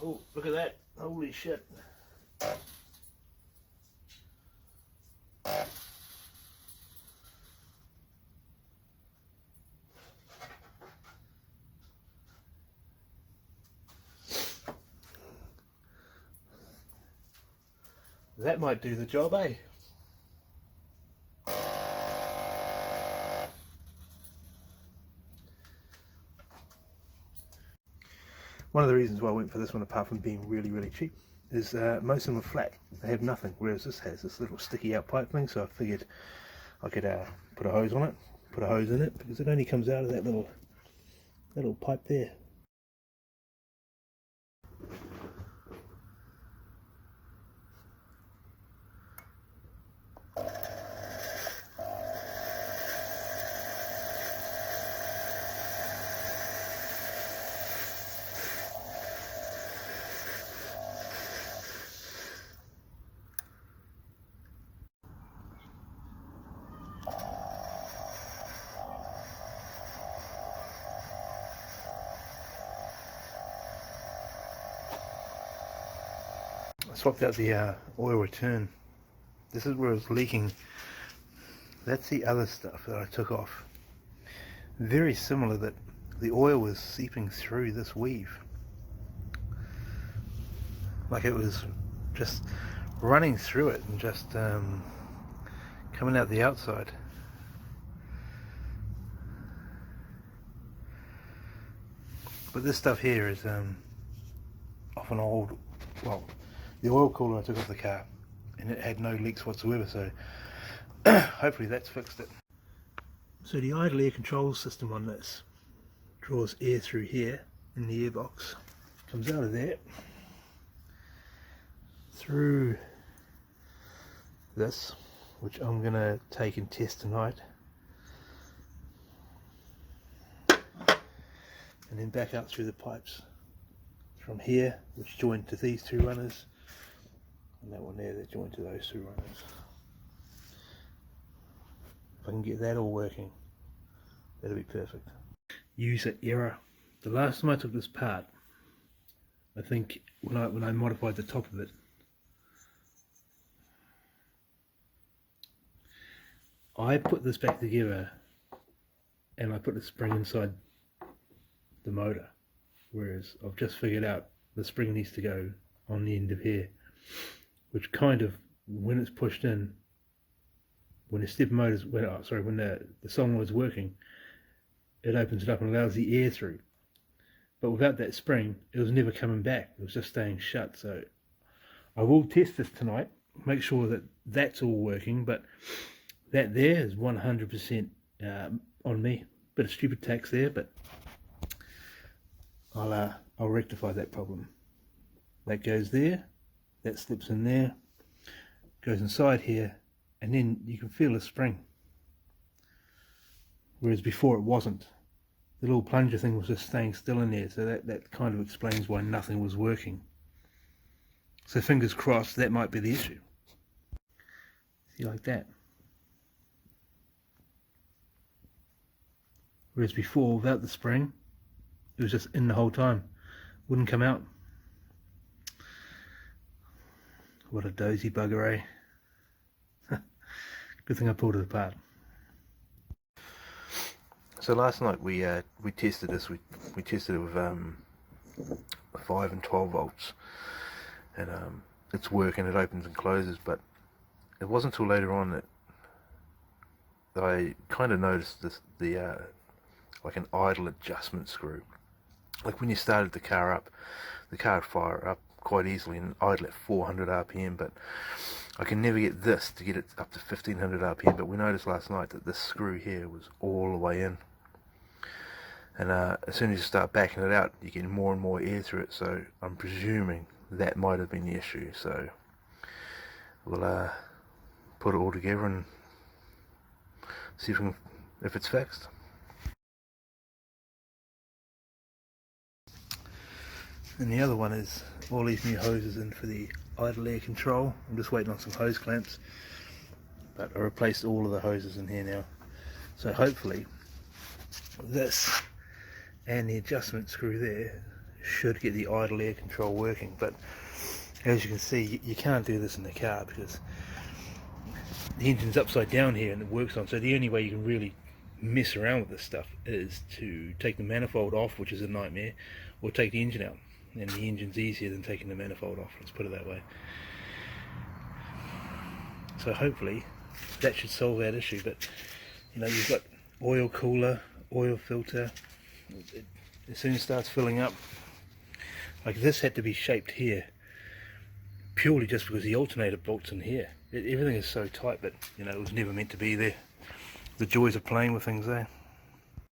Oh, look at that. Holy shit. That might do the job, eh? One of the reasons why I went for this one, apart from being really cheap, is most of them are flat. They have nothing, whereas this has this little sticky out pipe thing, so I figured I could put a hose on it, put a hose in it, because it only comes out of that little pipe there. I swapped out the oil return. This is where it was leaking. That's the other stuff that I took off. Very similar, that the oil was seeping through this weave. Like it was just running through it and just coming out the outside. But this stuff here is off an old, well, the oil cooler I took off the car, and it had no leaks whatsoever, so hopefully that's fixed it. So the idle air control system on this draws air through here in the airbox, comes out of there, through this, which I'm going to take and test tonight, and then back up through the pipes from here, which join to these two runners, and that one there that join to those two runners. If I can get that all working, that'll be perfect. User error. The last time I took this part, I think when I modified the top of it, I put this back together and I put the spring inside the motor, whereas I've just figured out the spring needs to go on the end of here, which kind of, when it's pushed in, when the step motor's, when the solenoid's working, it opens it up and allows the air through. But without that spring, it was never coming back. It was just staying shut. So I will test this tonight, make sure that that's all working. But that there is 100% on me. Bit of stupid tax there, but I'll rectify that problem. That goes there, that slips in there, goes inside here, and then you can feel the spring. Whereas before it wasn't. The little plunger thing was just staying still in there, so that kind of explains why nothing was working. So fingers crossed, that might be the issue. See, like that. Whereas before, without the spring, it was just in the whole time. Wouldn't come out. What a dozy bugger, eh? Good thing I pulled it apart. So last night we tested this. We tested it with 5 and 12 volts, and it's working. It opens and closes. But it wasn't until later on that I kind of noticed this, like an idle adjustment screw. Like when you started the car up, the car would fire up quite easily and idle at 400 RPM, but I can never get this to get it up to 1500 RPM. But we noticed last night that this screw here was all the way in, and as soon as you start backing it out, you get more and more air through it. So I'm presuming that might have been the issue. So we'll put it all together and see if it's fixed. And the other one is all these new hoses in for the idle air control. I'm just waiting on some hose clamps, but I replaced all of the hoses in here now. So hopefully this and the adjustment screw there should get the idle air control working. But as you can see, you can't do this in the car because the engine's upside down here and it works on. So the only way you can really mess around with this stuff is to take the manifold off, which is a nightmare, or take the engine out. And the engine's easier than taking the manifold off, let's put it that way. So hopefully that should solve that issue. But you know, you've got oil cooler, oil filter. As soon as it starts filling up, like this had to be shaped here purely just because the alternator bolts in here. Everything is so tight, but you know, it was never meant to be there. The joys of playing with things, eh?